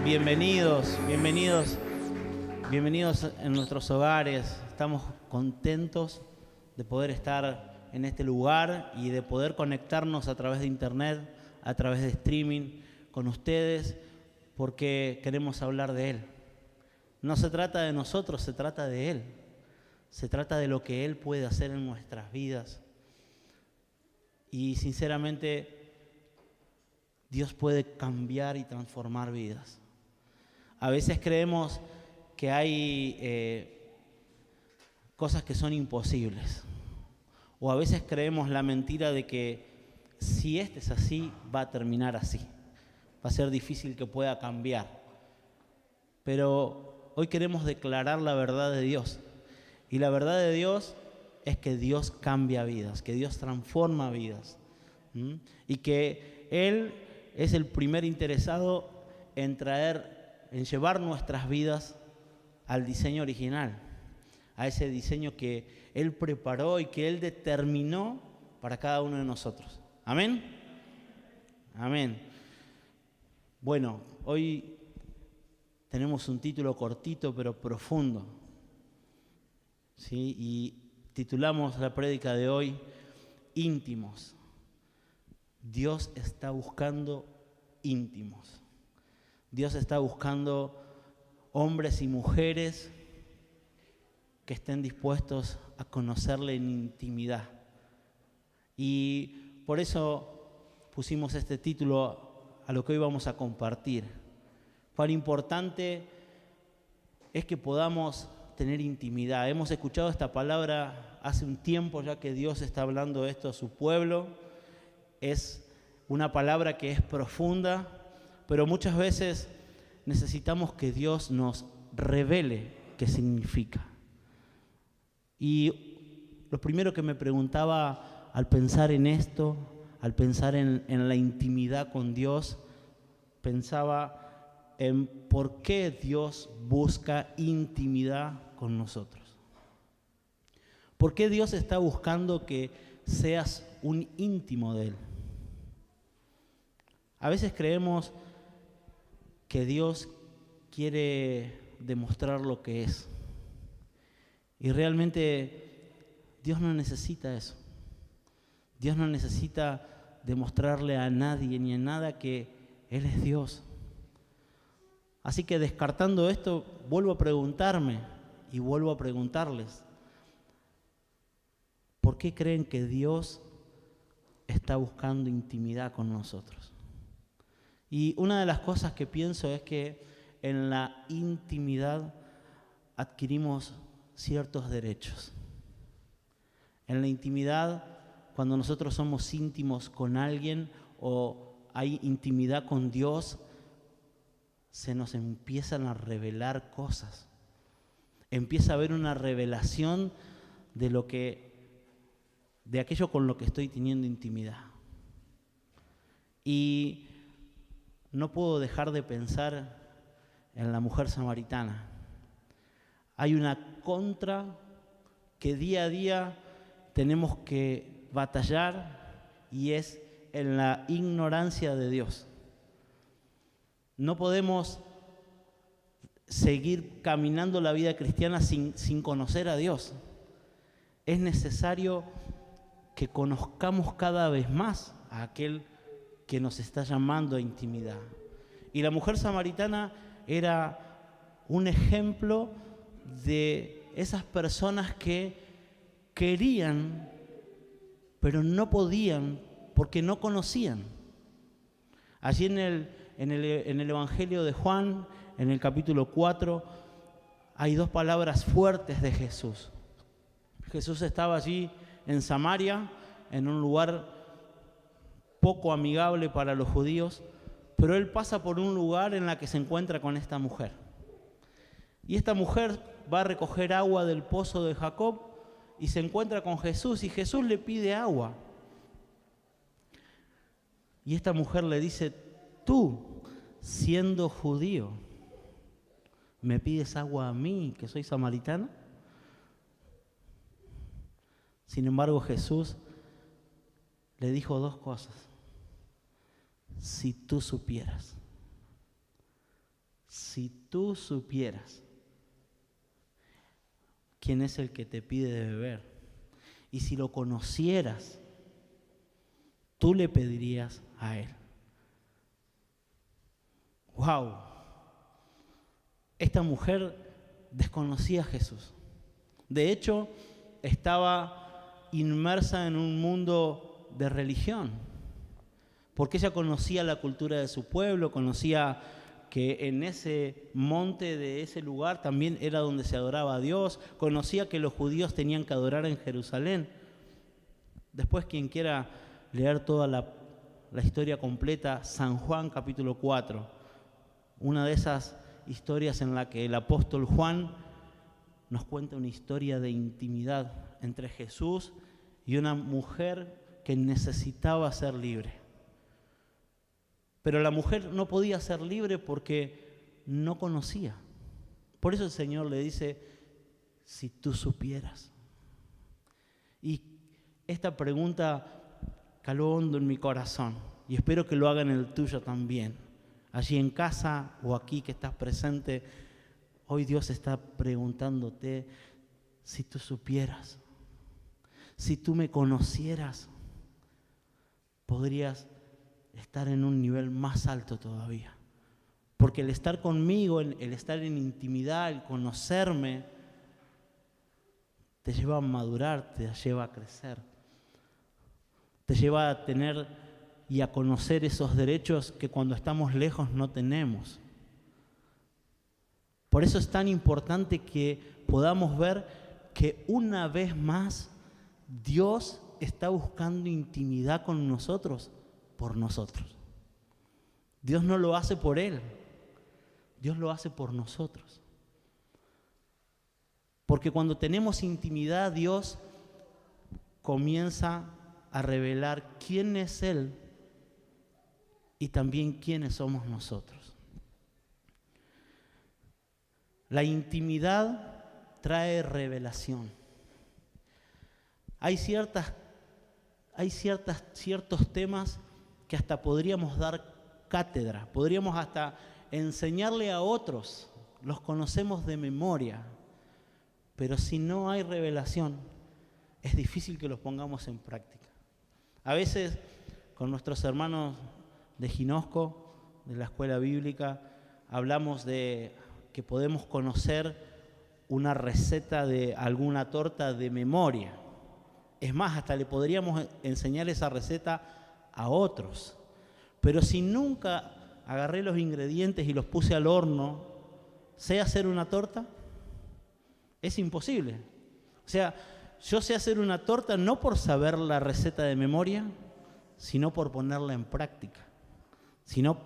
Bienvenidos, bienvenidos, bienvenidos en nuestros hogares. Estamos contentos de poder estar en este lugar y de poder conectarnos a través de internet, a través de streaming con ustedes, porque queremos hablar de Él. No se trata de nosotros, se trata de Él. Se trata de lo que Él puede hacer en nuestras vidas. Y sinceramente, Dios puede cambiar y transformar vidas. A veces creemos que hay cosas que son imposibles. O a veces creemos la mentira de que si este es así, va a terminar así. Va a ser difícil que pueda cambiar. Pero hoy queremos declarar la verdad de Dios. Y la verdad de Dios es que Dios cambia vidas, que Dios transforma vidas. Y que Él es el primer interesado en llevar nuestras vidas al diseño original, a ese diseño que Él preparó y que Él determinó para cada uno de nosotros. ¿Amén? Amén. Bueno, hoy tenemos un título cortito pero profundo, ¿sí? Y titulamos la prédica de hoy, Íntimos. Dios está buscando íntimos. Dios está buscando hombres y mujeres que estén dispuestos a conocerle en intimidad. Y por eso pusimos este título a lo que hoy vamos a compartir. Cuán importante es que podamos tener intimidad. Hemos escuchado esta palabra hace un tiempo ya que Dios está hablando esto a su pueblo. Es una palabra que es profunda, pero muchas veces necesitamos que Dios nos revele qué significa. Y lo primero que me preguntaba al pensar en esto, al pensar en la intimidad con Dios, pensaba en por qué Dios busca intimidad con nosotros. ¿Por qué Dios está buscando que seas un íntimo de Él? A veces creemos que Dios quiere demostrar lo que es. Y realmente Dios no necesita eso. Dios no necesita demostrarle a nadie ni a nada que Él es Dios. Así que descartando esto, vuelvo a preguntarme y vuelvo a preguntarles, ¿por qué creen que Dios está buscando intimidad con nosotros? Y una de las cosas que pienso es que en la intimidad adquirimos ciertos derechos. En la intimidad, cuando nosotros somos íntimos con alguien o hay intimidad con Dios, se nos empiezan a revelar cosas. Empieza a haber una revelación de aquello con lo que estoy teniendo intimidad. Y no puedo dejar de pensar en la mujer samaritana. Hay una contra que día a día tenemos que batallar y es en la ignorancia de Dios. No podemos seguir caminando la vida cristiana sin conocer a Dios. Es necesario que conozcamos cada vez más a aquel que nos está llamando a intimidad. Y la mujer samaritana era un ejemplo de esas personas que querían, pero no podían porque no conocían. Allí en el Evangelio de Juan, en el capítulo 4, hay dos palabras fuertes de Jesús. Jesús estaba allí en Samaria, en un lugar poco amigable para los judíos, pero Él pasa por un lugar en la que se encuentra con esta mujer. Y esta mujer va a recoger agua del pozo de Jacob y se encuentra con Jesús y Jesús le pide agua. Y esta mujer le dice, tú, siendo judío, ¿me pides agua a mí, que soy samaritana? Sin embargo, Jesús le dijo dos cosas. Si tú supieras. si tú supieras quién es el que te pide de beber, y si lo conocieras, tú le pedirías a él. ¡Wow! Esta mujer desconocía a Jesús. De hecho, estaba inmersa en un mundo de religión, porque ella conocía la cultura de su pueblo, conocía que en ese monte de ese lugar también era donde se adoraba a Dios, conocía que los judíos tenían que adorar en Jerusalén. Después, quien quiera leer toda la historia completa, San Juan capítulo 4, una de esas historias en la que el apóstol Juan nos cuenta una historia de intimidad entre Jesús y una mujer que necesitaba ser libre. Pero la mujer no podía ser libre porque no conocía. Por eso el Señor le dice, si tú supieras. Y esta pregunta caló hondo en mi corazón y espero que lo haga en el tuyo también. Allí en casa o aquí que estás presente, hoy Dios está preguntándote, si tú supieras, si tú me conocieras, podrías estar en un nivel más alto todavía. Porque el estar conmigo, el estar en intimidad, el conocerme, te lleva a madurar, te lleva a crecer. Te lleva a tener y a conocer esos derechos que cuando estamos lejos no tenemos. Por eso es tan importante que podamos ver que una vez más Dios está buscando intimidad con nosotros por nosotros. Dios no lo hace por Él, Dios lo hace por nosotros. Porque cuando tenemos intimidad, Dios comienza a revelar quién es Él y también quiénes somos nosotros. La intimidad trae revelación. Hay ciertos temas que hasta podríamos dar cátedra, podríamos hasta enseñarle a otros, los conocemos de memoria, pero si no hay revelación, es difícil que los pongamos en práctica. A veces con nuestros hermanos de Ginosco, de la escuela bíblica, hablamos de que podemos conocer una receta de alguna torta de memoria. Es más, hasta le podríamos enseñar esa receta a otros. Pero si nunca agarré los ingredientes y los puse al horno, ¿sé hacer una torta? Es imposible. O sea, yo sé hacer una torta no por saber la receta de memoria, sino por ponerla en práctica. Sino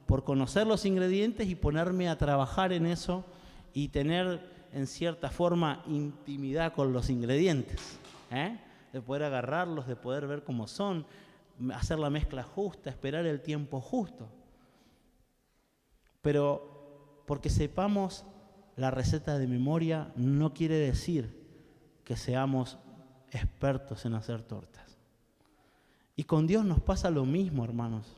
por conocer los ingredientes y ponerme a trabajar en eso y tener en cierta forma intimidad con los ingredientes, de poder agarrarlos, de poder ver cómo son, hacer la mezcla justa, esperar el tiempo justo. Pero porque sepamos la receta de memoria no quiere decir que seamos expertos en hacer tortas. Y con Dios nos pasa lo mismo, hermanos.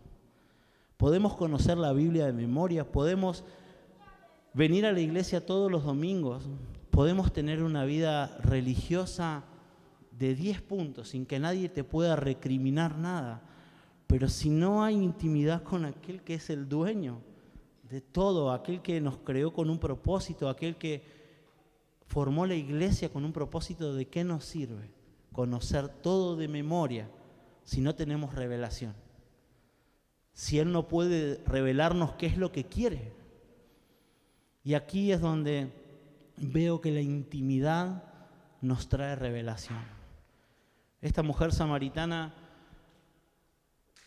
Podemos conocer la Biblia de memoria, podemos venir a la iglesia todos los domingos, podemos tener una vida religiosa de 10 puntos sin que nadie te pueda recriminar nada, pero si no hay intimidad con aquel que es el dueño de todo, aquel que nos creó con un propósito, aquel que formó la iglesia con un propósito, ¿de qué nos sirve conocer todo de memoria si no tenemos revelación? Si Él no puede revelarnos qué es lo que quiere. Y aquí es donde veo que la intimidad nos trae revelación. Esta mujer samaritana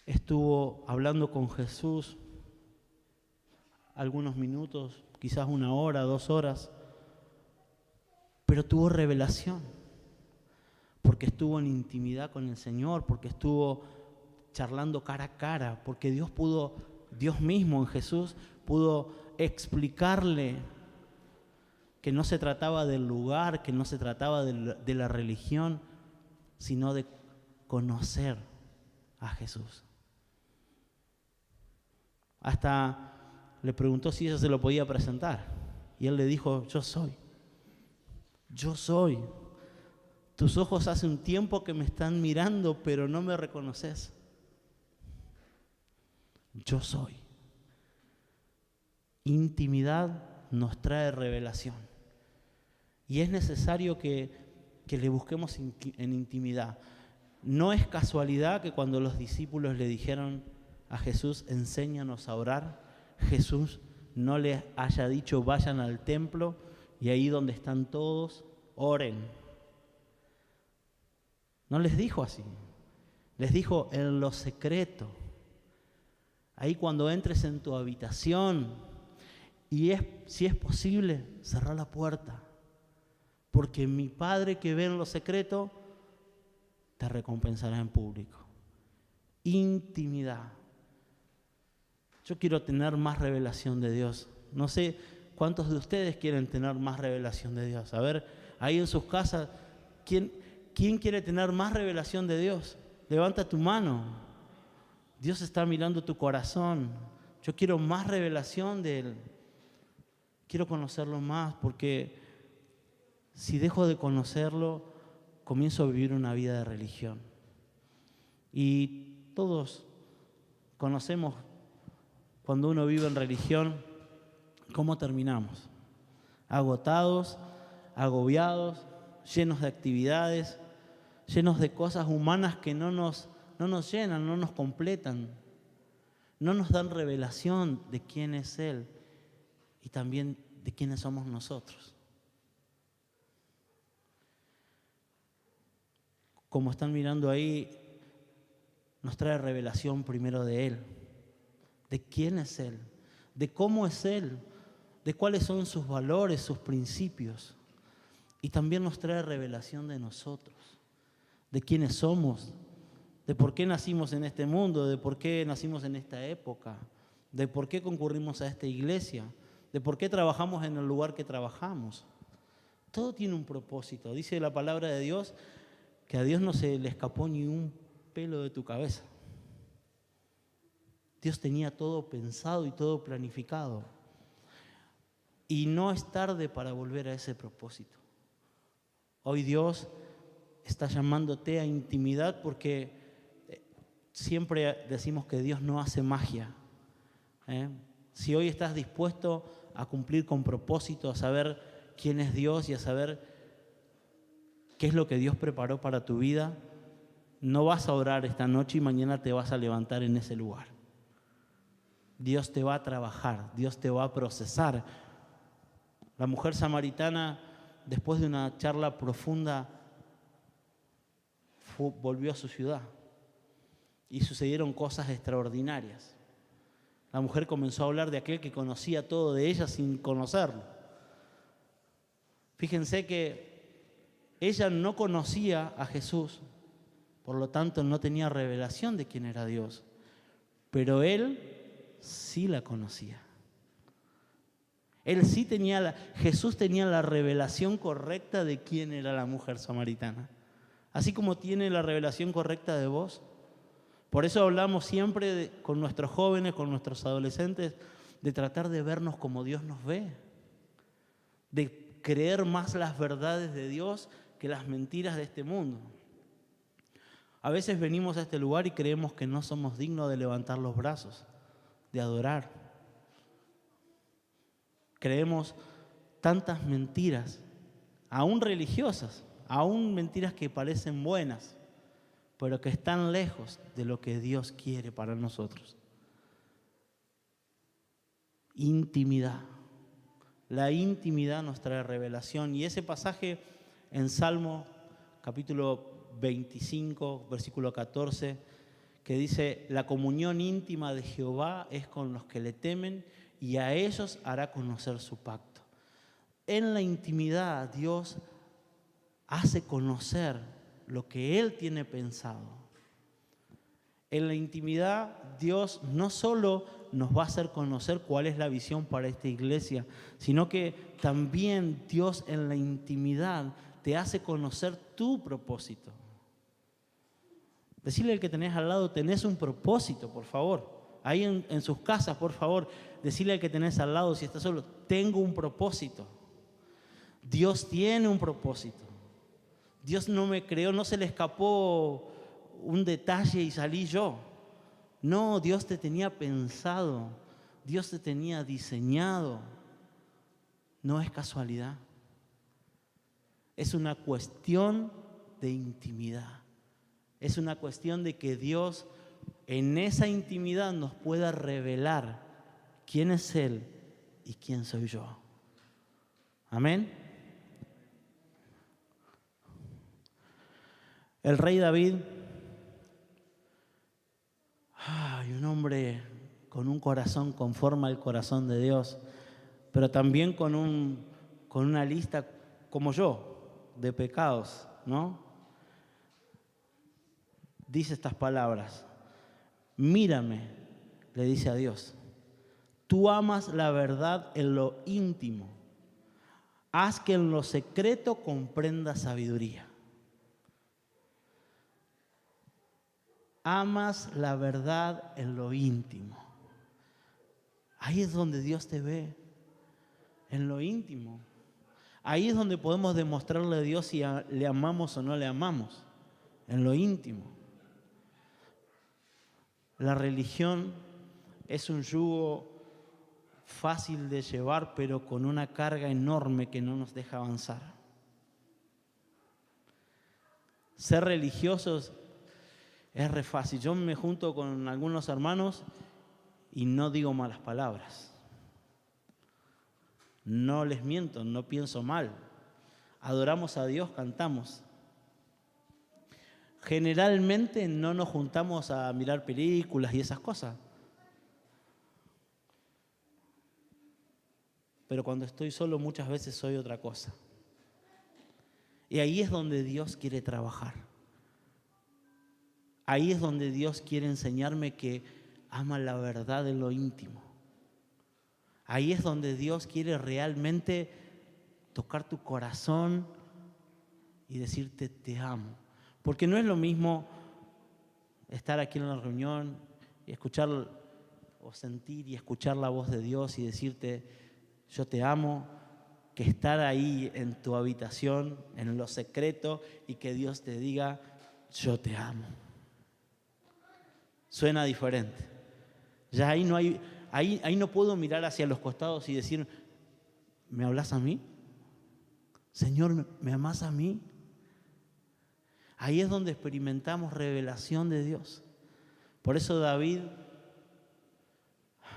estuvo hablando con Jesús algunos minutos, quizás 1 hora, 2 horas, pero tuvo revelación, porque estuvo en intimidad con el Señor, porque estuvo charlando cara a cara, porque Dios mismo en Jesús pudo explicarle que no se trataba del lugar, que no se trataba de la religión, sino de conocer a Jesús. Hasta le preguntó si ella se lo podía presentar. Y él le dijo, yo soy. Yo soy. Tus ojos hace un tiempo que me están mirando, pero no me reconoces. Yo soy. Intimidad nos trae revelación. Y es necesario que le busquemos en intimidad. No es casualidad que cuando los discípulos le dijeron a Jesús, enséñanos a orar, Jesús no les haya dicho, vayan al templo y ahí donde están todos, oren. No les dijo así. Les dijo en lo secreto. Ahí cuando entres en tu habitación y si es posible, cerrá la puerta. Porque mi Padre que ve en lo secreto te recompensará en público. Intimidad. Yo quiero tener más revelación de Dios. No sé cuántos de ustedes quieren tener más revelación de Dios. A ver, ahí en sus casas, ¿quién quiere tener más revelación de Dios? Levanta tu mano. Dios está mirando tu corazón. Yo quiero más revelación de Él. Quiero conocerlo más porque si dejo de conocerlo, comienzo a vivir una vida de religión. Y todos conocemos cuando uno vive en religión, ¿cómo terminamos? Agotados, agobiados, llenos de actividades, llenos de cosas humanas que no nos llenan, no nos completan, no nos dan revelación de quién es Él y también de quiénes somos nosotros. Como están mirando ahí, nos trae revelación primero de Él, de quién es Él, de cómo es Él, de cuáles son sus valores, sus principios. Y también nos trae revelación de nosotros, de quiénes somos, de por qué nacimos en este mundo, de por qué nacimos en esta época, de por qué concurrimos a esta iglesia, de por qué trabajamos en el lugar que trabajamos. Todo tiene un propósito. Dice la palabra de Dios que a Dios no se le escapó ni un pelo de tu cabeza. Dios tenía todo pensado y todo planificado. Y no es tarde para volver a ese propósito. Hoy Dios está llamándote a intimidad porque siempre decimos que Dios no hace magia. Si hoy estás dispuesto a cumplir con propósito, a saber quién es Dios y a saber qué es lo que Dios preparó para tu vida, no vas a orar esta noche y mañana te vas a levantar en ese lugar. Dios te va a trabajar, Dios te va a procesar. La mujer samaritana, después de una charla profunda, volvió a su ciudad y sucedieron cosas extraordinarias. La mujer comenzó a hablar de aquel que conocía todo de ella sin conocerlo. Fíjense que ella no conocía a Jesús, por lo tanto no tenía revelación de quién era Dios, pero él sí la conocía. Jesús tenía la revelación correcta de quién era la mujer samaritana, así como tiene la revelación correcta de vos. Por eso hablamos siempre con nuestros jóvenes, con nuestros adolescentes, de tratar de vernos como Dios nos ve, de creer más las verdades de Dios que las mentiras de este mundo. A veces venimos a este lugar y creemos que no somos dignos de levantar los brazos, de adorar. Creemos tantas mentiras, aún religiosas, aún mentiras que parecen buenas, pero que están lejos de lo que Dios quiere para nosotros. Intimidad. La intimidad nos trae revelación. Y ese pasaje en Salmo capítulo 25, versículo 14, que dice, la comunión íntima de Jehová es con los que le temen y a ellos hará conocer su pacto. En la intimidad Dios hace conocer lo que Él tiene pensado. En la intimidad Dios no solo nos va a hacer conocer cuál es la visión para esta iglesia, sino que también Dios en la intimidad te hace conocer tu propósito. Decirle al que tenés al lado, tenés un propósito, por favor. Ahí en sus casas, por favor, decirle al que tenés al lado, si está solo, tengo un propósito. Dios tiene un propósito. Dios no me creó, no se le escapó un detalle y salí yo. No, Dios te tenía pensado, Dios te tenía diseñado. No es casualidad. Es una cuestión de intimidad. Es una cuestión de que Dios en esa intimidad nos pueda revelar quién es Él y quién soy yo. Amén. El rey David, un hombre con un corazón conforme al corazón de Dios, pero también con una lista como yo de pecados, ¿no? Dice estas palabras: mírame, le dice a Dios, tú amas la verdad en lo íntimo, haz que en lo secreto comprenda sabiduría. Amas la verdad en lo íntimo. Ahí es donde Dios te ve, en lo íntimo. Ahí es donde podemos demostrarle a Dios si le amamos o no le amamos, en lo íntimo. La religión es un yugo fácil de llevar, pero con una carga enorme que no nos deja avanzar. Ser religiosos es re fácil. Yo me junto con algunos hermanos y no digo malas palabras. No les miento, no pienso mal. Adoramos a Dios, cantamos. Generalmente no nos juntamos a mirar películas y esas cosas. Pero cuando estoy solo muchas veces soy otra cosa. Y ahí es donde Dios quiere trabajar. Ahí es donde Dios quiere enseñarme que ama la verdad en lo íntimo. Ahí es donde Dios quiere realmente tocar tu corazón y decirte te amo. Porque no es lo mismo estar aquí en la reunión y escuchar o sentir y escuchar la voz de Dios y decirte yo te amo, que estar ahí en tu habitación, en lo secreto, y que Dios te diga yo te amo. Suena diferente. Ya ahí no hay, ahí no puedo mirar hacia los costados y decir, ¿me hablas a mí? Señor, ¿me amás a mí? Ahí es donde experimentamos revelación de Dios. Por eso David,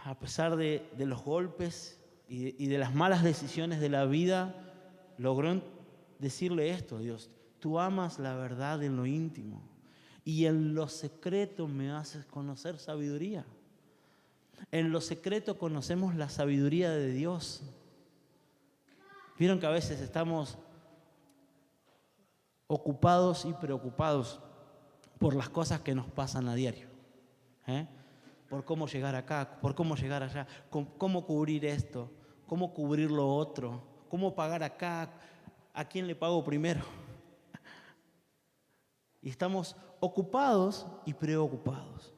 a pesar de los golpes y de las malas decisiones de la vida, logró decirle esto: Dios, tú amas la verdad en lo íntimo y en lo secreto me haces conocer sabiduría. En lo secreto conocemos la sabiduría de Dios. Vieron que a veces estamos ocupados y preocupados por las cosas que nos pasan a diario, por cómo llegar acá, por cómo llegar allá, cómo cubrir esto, cómo cubrir lo otro, cómo pagar acá, a quién le pago primero. Y estamos ocupados y preocupados.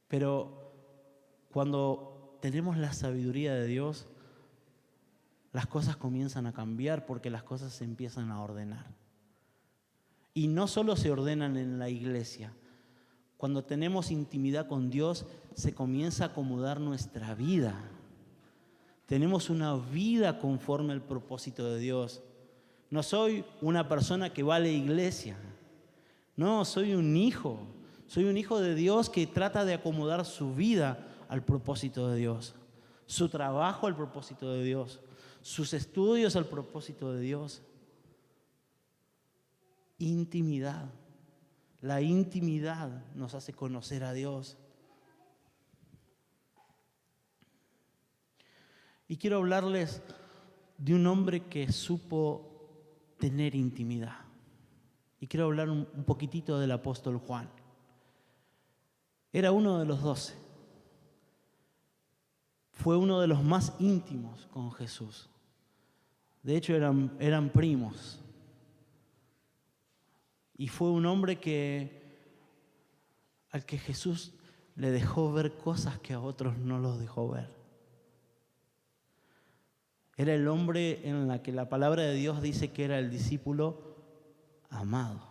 Pero cuando tenemos la sabiduría de Dios, las cosas comienzan a cambiar porque las cosas se empiezan a ordenar. Y no solo se ordenan en la iglesia. Cuando tenemos intimidad con Dios, se comienza a acomodar nuestra vida. Tenemos una vida conforme al propósito de Dios. No soy una persona que va a la iglesia. No, soy un hijo. Soy un hijo de Dios que trata de acomodar su vida al propósito de Dios. Su trabajo al propósito de Dios. Sus estudios al propósito de Dios. Intimidad. La intimidad nos hace conocer a Dios. Y quiero hablarles de un hombre que supo tener intimidad. Y quiero hablar un poquitito del apóstol Juan. Era uno de los 12. Fue uno de los más íntimos con Jesús. De hecho, eran primos. Y fue un hombre que, al que Jesús le dejó ver cosas que a otros no los dejó ver. Era el hombre en la que la palabra de Dios dice que era el discípulo amado.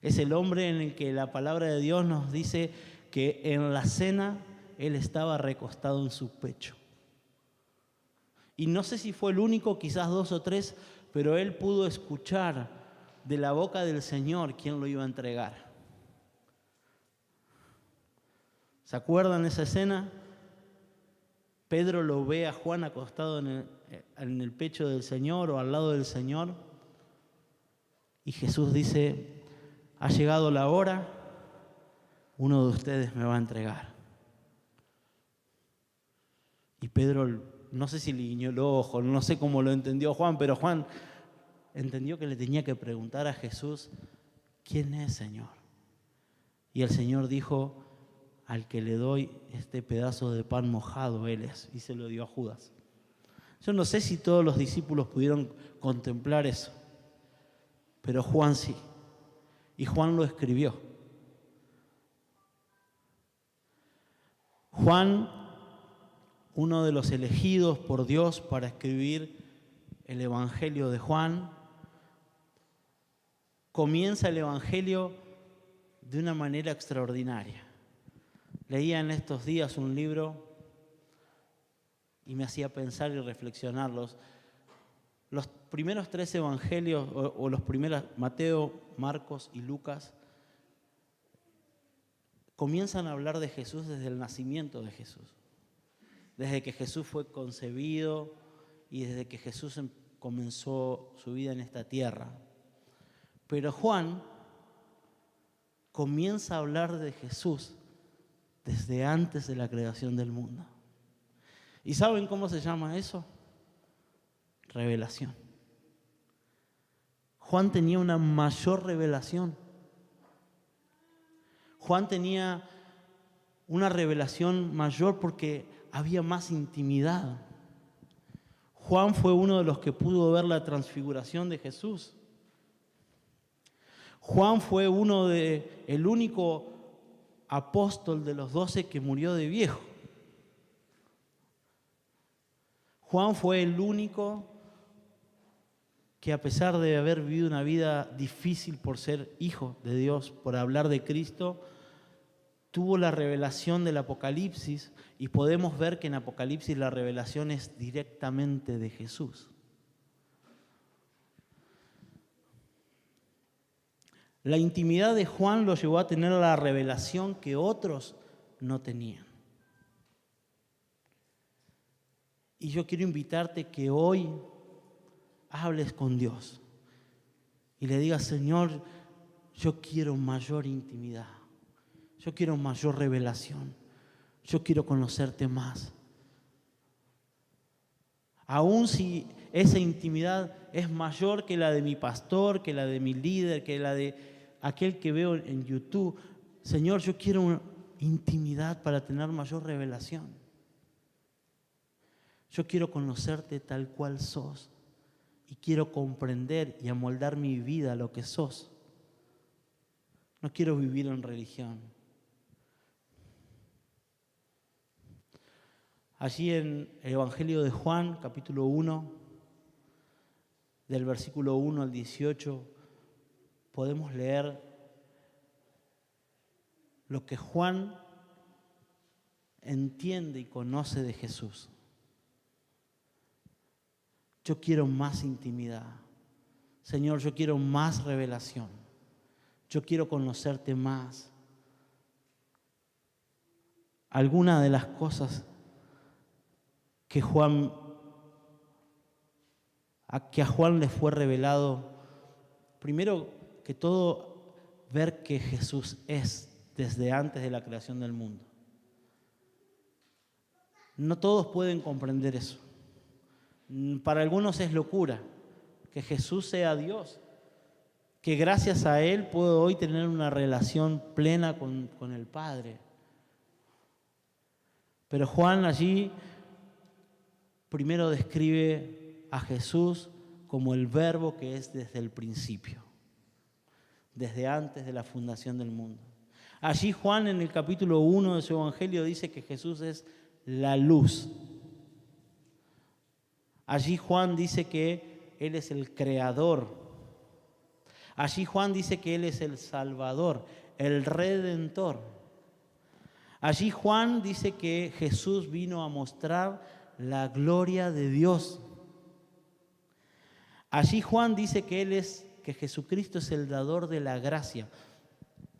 Es el hombre en el que la palabra de Dios nos dice que en la cena él estaba recostado en su pecho. Y no sé si fue el único, quizás 2 o 3, pero él pudo escuchar de la boca del Señor quién lo iba a entregar. ¿Se acuerdan esa escena? Pedro lo ve a Juan acostado en el pecho del Señor o al lado del Señor. Y Jesús dice, ha llegado la hora, uno de ustedes me va a entregar. Y Pedro, no sé si le guiñó el ojo, no sé cómo lo entendió Juan, pero Juan entendió que le tenía que preguntar a Jesús, ¿quién es, Señor? Y el Señor dijo, al que le doy este pedazo de pan mojado, él es, y se lo dio a Judas. Yo no sé si todos los discípulos pudieron contemplar eso, pero Juan sí, y Juan lo escribió. Juan, uno de los elegidos por Dios para escribir el Evangelio de Juan, comienza el Evangelio de una manera extraordinaria. Leía en estos días un libro y me hacía pensar y reflexionar. Los primeros 3 evangelios, o los primeros, Mateo, Marcos y Lucas, comienzan a hablar de Jesús desde el nacimiento de Jesús. Desde que Jesús fue concebido y desde que Jesús comenzó su vida en esta tierra. Pero Juan comienza a hablar de Jesús desde antes de la creación del mundo. ¿Y saben cómo se llama eso? Revelación. Juan tenía una mayor revelación. Juan tenía una revelación mayor porque había más intimidad. Juan fue uno de los que pudo ver la transfiguración de Jesús. Juan fue el único apóstol de los 12 que murió de viejo. Juan fue el único que, a pesar de haber vivido una vida difícil por ser hijo de Dios, por hablar de Cristo, tuvo la revelación del Apocalipsis, y podemos ver que en Apocalipsis la revelación es directamente de Jesús. La intimidad de Juan lo llevó a tener la revelación que otros no tenían. Y yo quiero invitarte que hoy hables con Dios y le digas, Señor, yo quiero mayor intimidad, yo quiero mayor revelación, yo quiero conocerte más. Aun si esa intimidad es mayor que la de mi pastor, que la de mi líder, que la de aquel que veo en YouTube, Señor, yo quiero una intimidad para tener mayor revelación. Yo quiero conocerte tal cual sos y quiero comprender y amoldar mi vida a lo que sos. No quiero vivir en religión. Allí en el Evangelio de Juan, capítulo 1, del versículo 1 al 18, podemos leer lo que Juan entiende y conoce de Jesús. Yo quiero más intimidad. Señor, yo quiero más revelación. Yo quiero conocerte más. Algunas de las cosas que a Juan le fue revelado, primero que todo, ver que Jesús es desde antes de la creación del mundo. No todos pueden comprender eso. Para algunos es locura que Jesús sea Dios, que gracias a Él puedo hoy tener una relación plena con el Padre. Pero Juan allí primero describe a Jesús como el Verbo que es desde el principio, desde antes de la fundación del mundo. Allí Juan en el capítulo 1 de su evangelio dice que Jesús es la luz. Allí Juan dice que Él es el creador. Allí Juan dice que Él es el Salvador, el Redentor. Allí Juan dice que Jesús vino a mostrar la gloria de Dios. Allí Juan dice que Jesucristo es el dador de la gracia.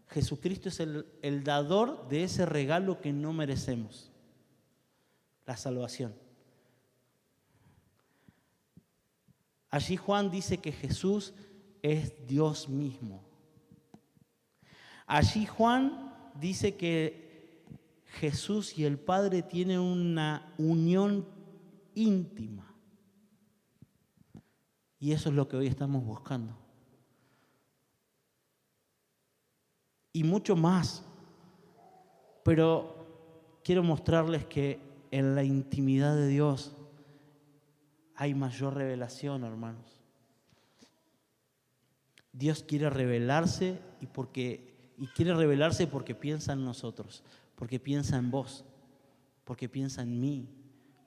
Jesucristo es el dador de ese regalo que no merecemos, la salvación. Allí Juan dice que Jesús es Dios mismo. Allí Juan dice que Jesús y el Padre tienen una unión íntima. Y eso es lo que hoy estamos buscando. Y mucho más. Pero quiero mostrarles que en la intimidad de Dios hay mayor revelación, hermanos. Dios quiere revelarse y quiere revelarse porque piensa en nosotros, porque piensa en vos, porque piensa en mí,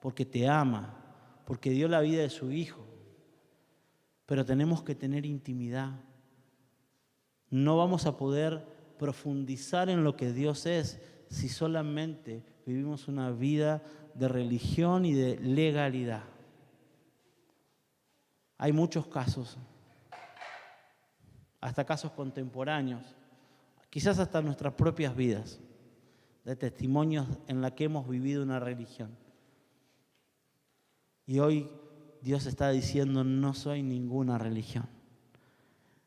porque te ama, porque dio la vida de su Hijo. Pero tenemos que tener intimidad. No vamos a poder profundizar en lo que Dios es si solamente vivimos una vida de religión y de legalidad. Hay muchos casos, hasta casos contemporáneos, quizás hasta nuestras propias vidas, de testimonios en la que hemos vivido una religión. Y hoy Dios está diciendo, no soy ninguna religión.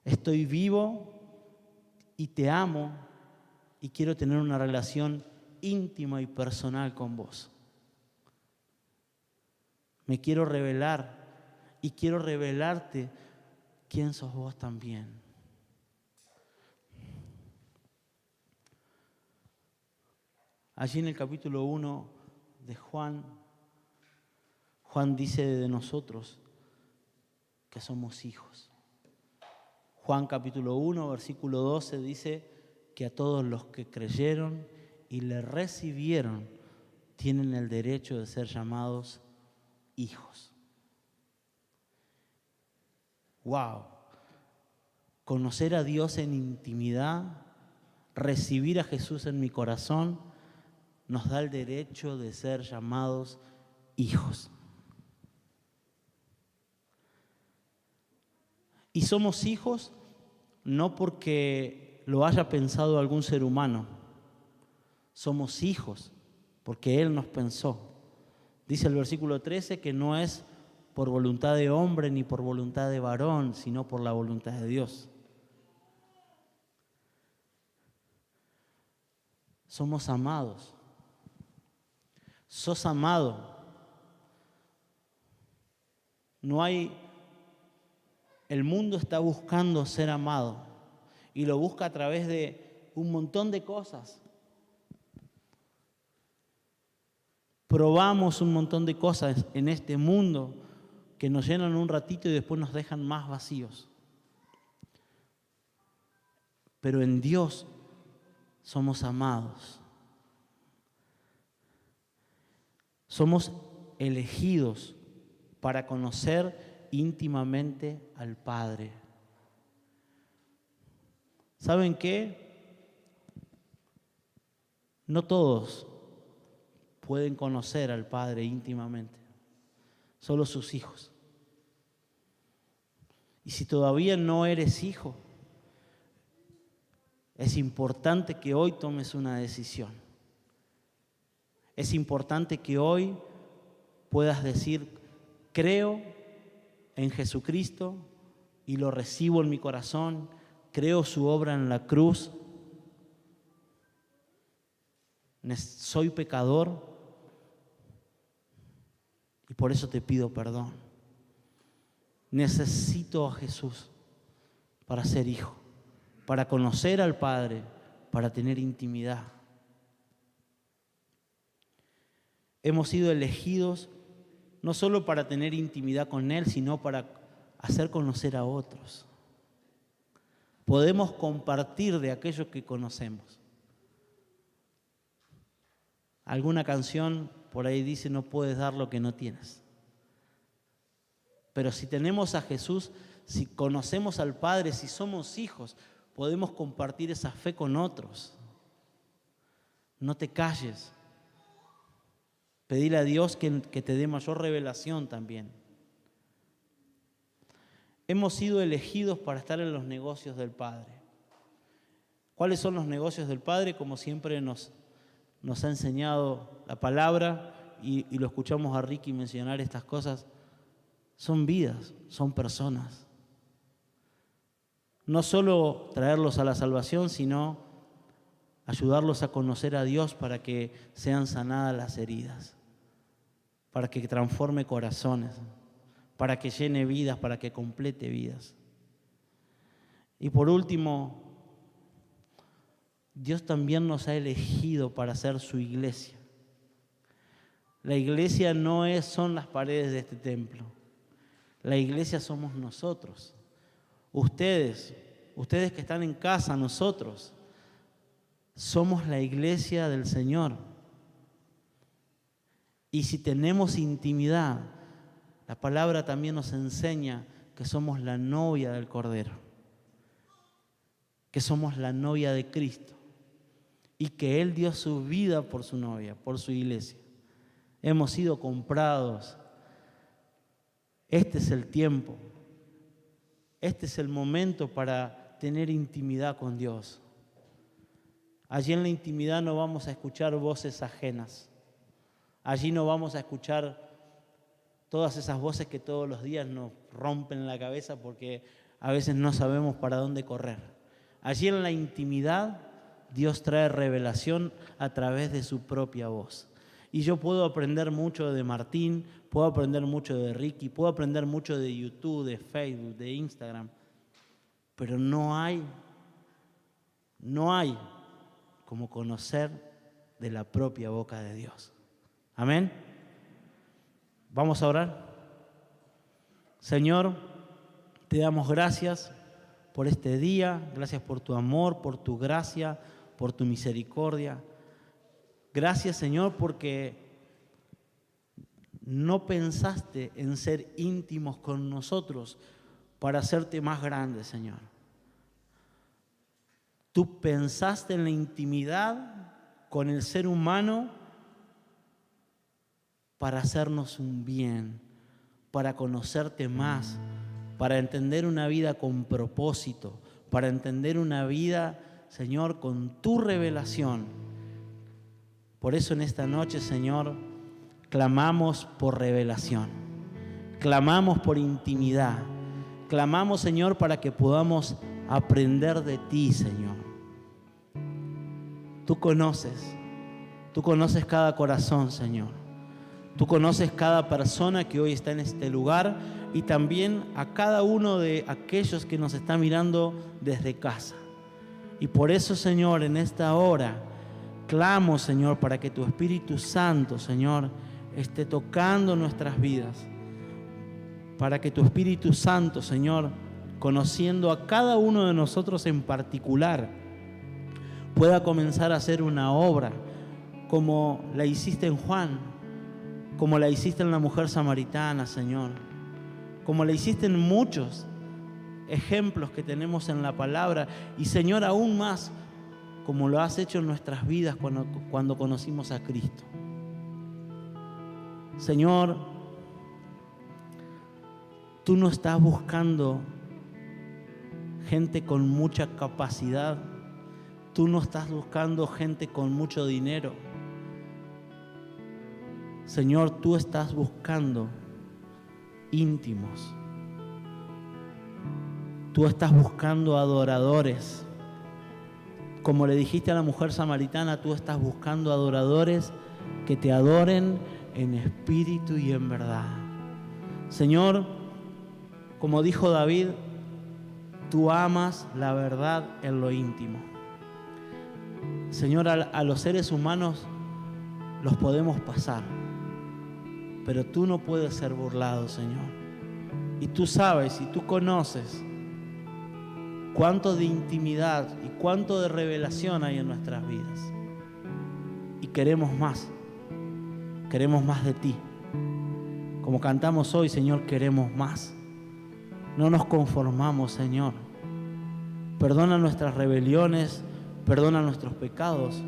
Estoy vivo y te amo y quiero tener una relación íntima y personal con vos. Me quiero revelar y quiero revelarte quién sos vos también. Allí en el capítulo 1 de Juan dice de nosotros que somos hijos. Juan capítulo 1, versículo 12 dice que a todos los que creyeron y le recibieron tienen el derecho de ser llamados hijos. ¡Wow! Conocer a Dios en intimidad, recibir a Jesús en mi corazón, nos da el derecho de ser llamados hijos. Y somos hijos no porque lo haya pensado algún ser humano. Somos hijos porque Él nos pensó. Dice el versículo 13 que no es por voluntad de hombre ni por voluntad de varón, sino por la voluntad de Dios. Somos amados. Sos amado. El mundo está buscando ser amado y lo busca a través de un montón de cosas. Probamos un montón de cosas en este mundo que nos llenan un ratito y después nos dejan más vacíos. Pero en Dios somos amados. Somos elegidos para conocer íntimamente al Padre. ¿Saben qué? No todos pueden conocer al Padre íntimamente, solo sus hijos. Y si todavía no eres hijo, es importante que hoy tomes una decisión. Es importante que hoy puedas decir, creo en Jesucristo y lo recibo en mi corazón, creo su obra en la cruz, soy pecador y por eso te pido perdón. Necesito a Jesús para ser hijo, para conocer al Padre, para tener intimidad. Hemos sido elegidos no solo para tener intimidad con Él, sino para hacer conocer a otros. Podemos compartir de aquello que conocemos. Alguna canción por ahí dice, no puedes dar lo que no tienes. Pero si tenemos a Jesús, si conocemos al Padre, si somos hijos, podemos compartir esa fe con otros. No te calles. Pedile a Dios que te dé mayor revelación también. Hemos sido elegidos para estar en los negocios del Padre. ¿Cuáles son los negocios del Padre? Como siempre nos ha enseñado la palabra y lo escuchamos a Ricky mencionar estas cosas. Son vidas, son personas. No solo traerlos a la salvación, sino ayudarlos a conocer a Dios para que sean sanadas las heridas, para que transforme corazones, para que llene vidas, para que complete vidas. Y por último, Dios también nos ha elegido para ser su iglesia. La iglesia no son las paredes de este templo. La iglesia somos nosotros. Ustedes que están en casa, nosotros, somos la iglesia del Señor. Y si tenemos intimidad, la palabra también nos enseña que somos la novia del Cordero, que somos la novia de Cristo y que Él dio su vida por su novia, por su iglesia. Hemos sido comprados. Este es el tiempo. Este es el momento para tener intimidad con Dios. Allí en la intimidad no vamos a escuchar voces ajenas. Allí no vamos a escuchar todas esas voces que todos los días nos rompen la cabeza porque a veces no sabemos para dónde correr. Allí en la intimidad Dios trae revelación a través de su propia voz. Y yo puedo aprender mucho de Martín, puedo aprender mucho de Ricky, puedo aprender mucho de YouTube, de Facebook, de Instagram, pero no hay como conocer de la propia boca de Dios. Amén. Vamos a orar. Señor, te damos gracias por este día, gracias por tu amor, por tu gracia, por tu misericordia. Gracias, Señor, porque no pensaste en ser íntimos con nosotros para hacerte más grande, Señor. Tú pensaste en la intimidad con el ser humano para hacernos un bien, para conocerte más, para entender una vida con propósito, para entender una vida, Señor, con tu revelación. Por eso en esta noche, Señor, clamamos por revelación, clamamos por intimidad, clamamos, Señor, para que podamos aprender de ti, Señor. Tú conoces cada corazón, Señor. Tú conoces cada persona que hoy está en este lugar y también a cada uno de aquellos que nos están mirando desde casa. Y por eso, Señor, en esta hora clamo, Señor, para que tu Espíritu Santo, Señor, esté tocando nuestras vidas. Para que tu Espíritu Santo, Señor, conociendo a cada uno de nosotros en particular, pueda comenzar a hacer una obra como la hiciste en Juan, como la hiciste en la mujer samaritana, Señor, como la hiciste en muchos ejemplos que tenemos en la palabra y, Señor, aún más como lo has hecho en nuestras vidas cuando conocimos a Cristo. Señor, tú no estás buscando gente con mucha capacidad, tú no estás buscando gente con mucho dinero. Señor, tú estás buscando íntimos. Tú estás buscando adoradores. Como le dijiste a la mujer samaritana, tú estás buscando adoradores que te adoren en espíritu y en verdad. Señor, como dijo David, tú amas la verdad en lo íntimo. Señor, a los seres humanos los podemos pasar, pero tú no puedes ser burlado, Señor. Y tú sabes y tú conoces cuánto de intimidad y cuánto de revelación hay en nuestras vidas. Y queremos más. queremos más de ti. Como cantamos hoy, Señor, queremos más. No nos conformamos, Señor. Perdona nuestras rebeliones, perdona nuestros pecados.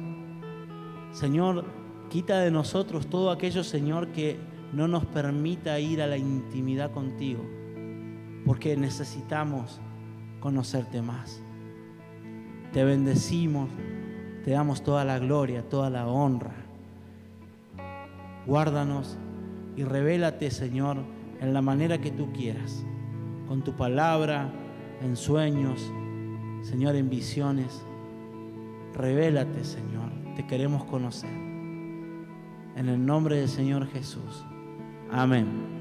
Señor, quita de nosotros todo aquello, Señor, que no nos permita ir a la intimidad contigo, porque necesitamos conocerte más. Te bendecimos, te damos toda la gloria, toda la honra. Guárdanos y revélate, Señor, en la manera que tú quieras, con tu palabra, en sueños, Señor, en visiones. Revélate, Señor, te queremos conocer. En el nombre del Señor Jesús. Amén.